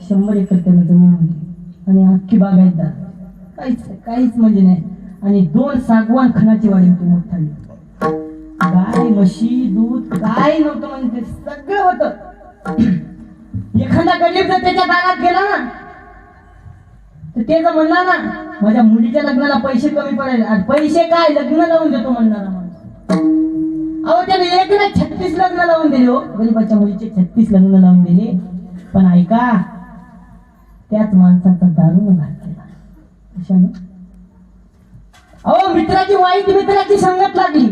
100 acre त्याला जमीन होती आणि अख्खी बागायतदार, काहीच म्हणजे नाही. आणि 2 सागवान खणाची वाडी होती मोठाली. गाय म्हशी दूध काय नव्हतं म्हणजे सगळं होतं. एखादा गरीब जर त्याच्या दारात गेला ना तर ते जर म्हणला ना माझ्या मुलीच्या लग्नाला पैसे कमी पडेल, आणि पैसे काय लग्न लावून देतो म्हणणारा माणूस. अहो त्याने एक ना 36 लग्न लावून दिले. हो गरीबाच्या मुलीचे 36 लग्न लावून दिले. पण ऐका, त्याच माणसाचा दारू घात केला. कशाने? अहो मित्राची वाईट मित्राची संगत लागली.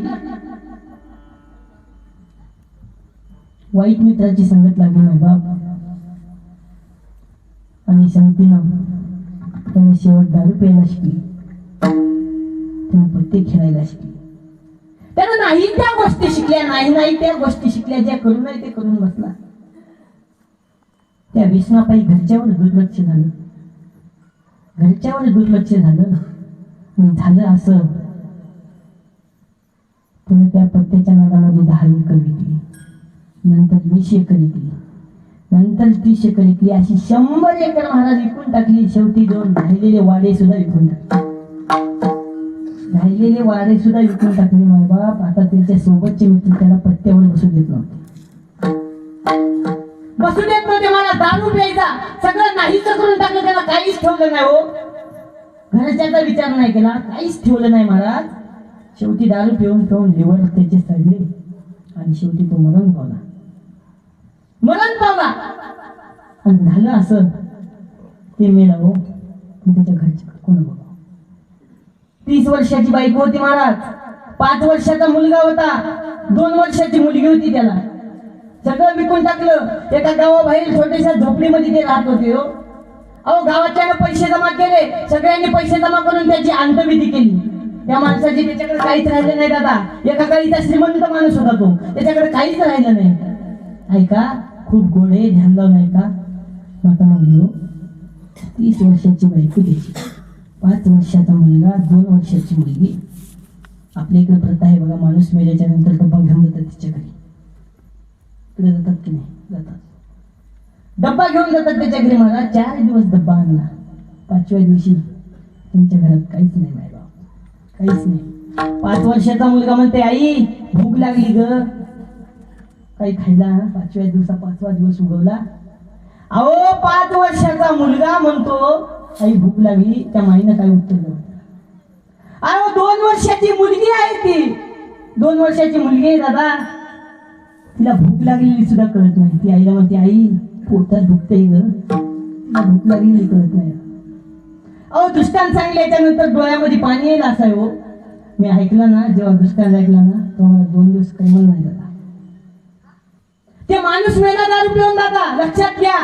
वाईट मित्राची संगत लागली नाही बाप. आणि संगतीनं त्याने शेवट दारू प्यायला शिकली, त्याने पत्ते खेळायला शिकली. त्यानं नाही त्या गोष्टी शिकल्या, नाही त्या गोष्टी शिकल्या ज्या करू नये ते करून बसला. त्या व्यसनापायी घरच्यावर दुर्लक्ष झालं, आणि झालं असं, त्यानं त्या पत्त्याच्या नादामध्ये 10 एकर विकली, नंतर 20 एकर विकली, नंतर 30 एकर विकली, अशी 100 एकर महाराज विकून टाकली. शेवटी 2 राहिलेले वाडे सुद्धा विकून टाकले. माय बाप, आता त्याच्या सोबतचे मित्र त्याला पत्त्यावर बसू देत नव्हते. मला दारू प्यायचा सगळं नाहीच करून टाकलं. त्याला काहीच ठेवलं नाही. हो घरच्याचा विचार नाही केला, काहीच ठेवलं नाही महाराज. शेवटी दारू पिऊन लिव्हर त्याचे सडले आणि शेवटी तो मरण पावला. आणि झालं असं, ते मेला. हो त्याच्या घरच्या कोण बघा. 30 वर्षाची बायको होती महाराज, 5 वर्षाचा मुलगा होता, 2 वर्षाची मुलगी होती. त्याला सगळं विकून टाकलं. एका गावाबाहेर छोट्याशा झोपडीमध्ये ते राहत होते. हो अहो गावातल्यानं पैसे जमा केले, सगळ्यांनी पैसे जमा करून त्याची अंत्यविधी केली. त्या माणसाची त्याच्याकडे काहीच राहिलं नाही दादा. एका काळीचा श्रीमंत माणूस होता तो, त्याच्याकडे काहीच राहिलं नाही. ऐका, खूप गोडे ध्यान लावून ऐका. माता म्हणली, हो 30 वर्षाची बायको त्याची, 5 वर्षाचा मुलगा, 2 वर्षाची मुलगी. आपल्या इकडे प्रथा आहे बघा, माणूस मेल्याच्या नंतर डब्बा घेऊन जातात तिच्या घरी. इकडे जातात की नाही? जातात. डब्बा घेऊन जातात त्याच्या घरी. मला 4 दिवस डब्बा आणला. 5व्या दिवशी त्यांच्या घरात काहीच नाही माय बाप, काहीच नाही. 5 वर्षाचा मुलगा म्हणते, आई भूक लागली ग, काही खायला. 5व्या दिवसा 5वा दिवस उगवला. अहो 5 वर्षाचा मुलगा म्हणतो आई भूक लागली. त्या माईनं काय उत्तर दिलं? अहो 2 वर्षाची मुलगी आहे ती, 2 वर्षाची मुलगी आहे दादा, तिला भूक लागलेली सुद्धा कळत नाही. ती आईला म्हणते, आई पोटात दुखतंय ग, तिला भूक लागलेली कळत नाही. अहो दृष्टांत सांगल्याच्या नंतर डोळ्यामध्ये पाणी येईल असं आहे. हो मी ऐकलं ना, जेव्हा दृष्टांत ऐकला ना तेव्हा मला 2 दिवस काही मन नाही झाला. ते माणूस मेला दारू पिऊन दादा, लक्षात घ्या.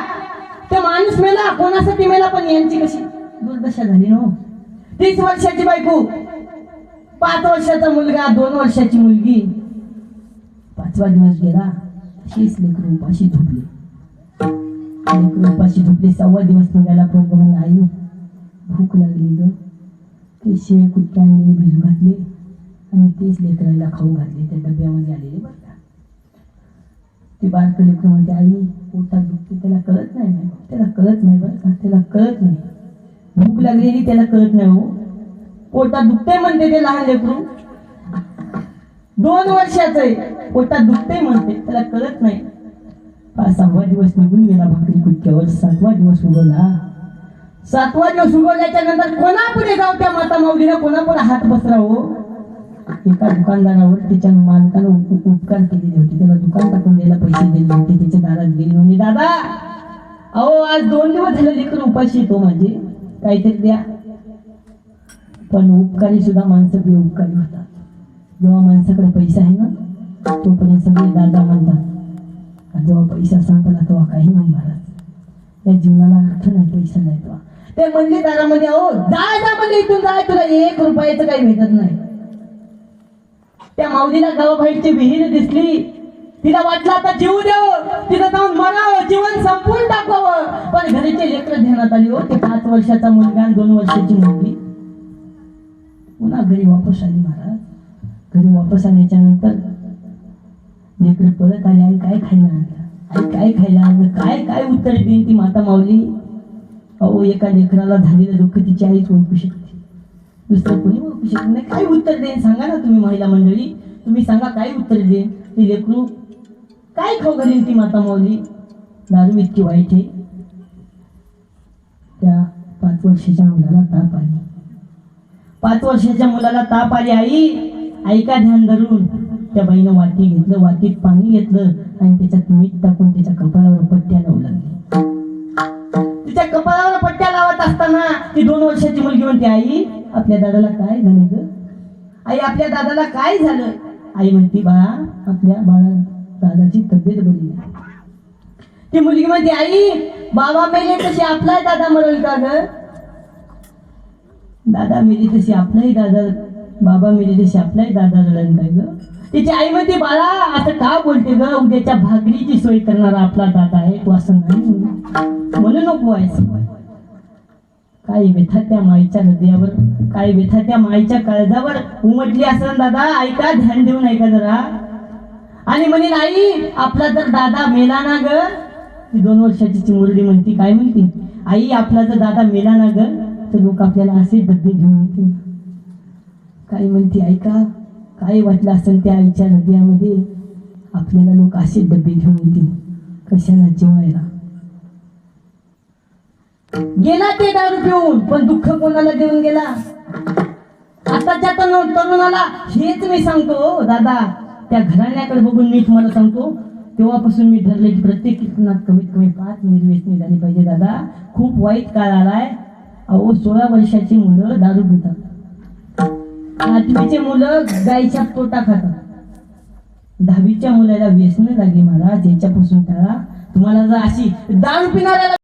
ते माणूस मेला, कोणासाठी मेला, पण यांची कशी दुर्दशा झाली ना. 30 वर्षाची बायको, 5 वर्षाचा मुलगा, 2 वर्षाची मुलगी. 5वा दिवस गेला, अशीच लेकरं उपाशी झोपली. 6वा दिवस निघाला. पोरगं म्हणलं, आई भूक लागली ग. ते शेळ कुत्र्याने भिजू घातले आणि तेच लेकराला खाऊ घातले, त्या डब्यामध्ये आलेले बरं का. ते बारकं लेकरं म्हणते, आई पोटात दुखते, त्याला कळत नाही, त्याला कळत नाही बरं का, त्याला कळत नाही. भूक लागलेली त्याला कळत नाही. हो पोटात दुखते म्हणते ते लहान लेकरू, 2 वर्षाचं आहे, पोटात दुखते म्हणते, त्याला कळत नाही. 6वा दिवस निघून गेला भाकरी कुटक्यावर. 7वा दिवस उगवला. 7वा दिवस उगवल्याच्या नंतर कोणापुढे जाऊ त्या माता माऊलीनं, कोणापुढे हात बसरा. हो एका दुकानदारावर त्याच्या मालकानं उपकार केलेले होते, त्याला दुकान टाकून द्यायला पैसे दिले होते. त्याच्या दारात गेली म्हणजे, दादा अहो आज 2 दिवस झाले लेकरं उपाशी येतो माझे, काहीतरी द्या. पण उपकारी सुद्धा माणसं बेउपकारी होतात. जेव्हा माणसाकडे पैसा आहे ना तोपर्यंत सगळे दादा म्हणतात, जेव्हा पैसा संपला तेव्हा काही नाही महाराज, या जीवनाला अर्थ नाही, पैसा नाही. तेव्हा ते म्हणले दारामध्ये, अहो जाय जा म्हणजे इथून जाय, तुला 1 रुपयाचं काही भेटत नाही. त्या माऊलीला गावाबाहेरची विहीर दिसली. तिला वाटलं आता जीव द्यावं, तिला जाऊन मरावं, जीवन संपून टाकावं. पण घरीचे लेकरं ध्यानात आली. हो ते 5 वर्षाचा मुलगा आणि 2 वर्षाची मुलगी पुन्हा घरी वापस आली महाराज. घरी वापस आल्याच्या नंतर लेकरं परत आले, आई काय खायला आणलं? आई काय खायला आणलं, काय काय उत्तर देईन ती माता माऊली. अहो एका लेकराला झालेलं दुःख तिची आईच ओळखू शकते, दुसरं कोणी ओळखू शकत नाही. काय उत्तर देईन सांगा ना तुम्ही महिला मंडळी, तुम्ही सांगा काय उत्तर देईन. ती लेकरू काय खाऊ घालीन ती माता माऊली. दारू इतकी वाईट आहे. त्या 5 वर्षाच्या मुलाला ताप आली, 5 वर्षाच्या मुलाला ताप आली. ऐका ध्यान धरून त्या बाईनं वाटी घेतलं, वाटीत पाणी घेतलं आणि त्याच्यात मीठ टाकून त्याच्या कपाळावर पट्ट्या लावू लागली. तिच्या कपाळावर पट्ट्या लावत असताना ती 2 वर्षाची मुलगी म्हणते, आई आपल्या दादाला काय झालं ग, आई आपल्या दादाला काय झालं. आई म्हणते, बाळा आपल्या दादाची तब्येत बरी नाही. ती मुलगी म्हणते, आई बाबा मेले तशी आपला दादा मरेल का ग. दादा मेली तशी आपलाही दादा, बाबा मेली तशी आपलाही दादा रडेल काय ग. तिची आई म्हणते, बाळा असं का बोलते ग, उद्याच्या भाकरीची सोय करणारा आपला दादा आहे, तू असं नाही म्हणू नको आहे. काय व्यथा त्या माईच्या हृदयावर, काय व्यथा त्या माईच्या काळजावर उमटली असं दादा. ऐका ध्यान देऊन ऐका जरा. आणि म्हणेन, आई आपला जर दादा मेला ना ग. ती 2 वर्षाची चिमुरडी म्हणती, काय म्हणती, आई आपला जर दादा मेला ना ग तर लोक आपल्याला असे डब्बे घेऊन येतील. काय म्हणती, ऐका काय वाटलं असेल त्या आईच्या हृदयामध्ये. आपल्याला लोक असे डब्बे घेऊन येतील, कशाला, जेवायला. गेला ते दारू पिऊन, पण दुःख कोणाला देऊन गेला. आताच्या तरुणाला हेच मी सांगतो दादा. त्या घराण्याकडे बघून मी तुम्हाला सांगतो, तेव्हापासून मी ठरले की प्रत्येक कीर्तनात कमीत कमी 5 निर्व्यसनी झाली पाहिजे दादा. खूप वाईट काळ आलाय. अहो 16 वर्षाची मुलं दारू पितात, 8वीचे मुलं गाईच्या तोटा खातात, 10वीच्या मुलाला व्यसन लागली महाराज. याच्यापासून टाळा. तुम्हाला जर अशी दारू पिणाऱ्याला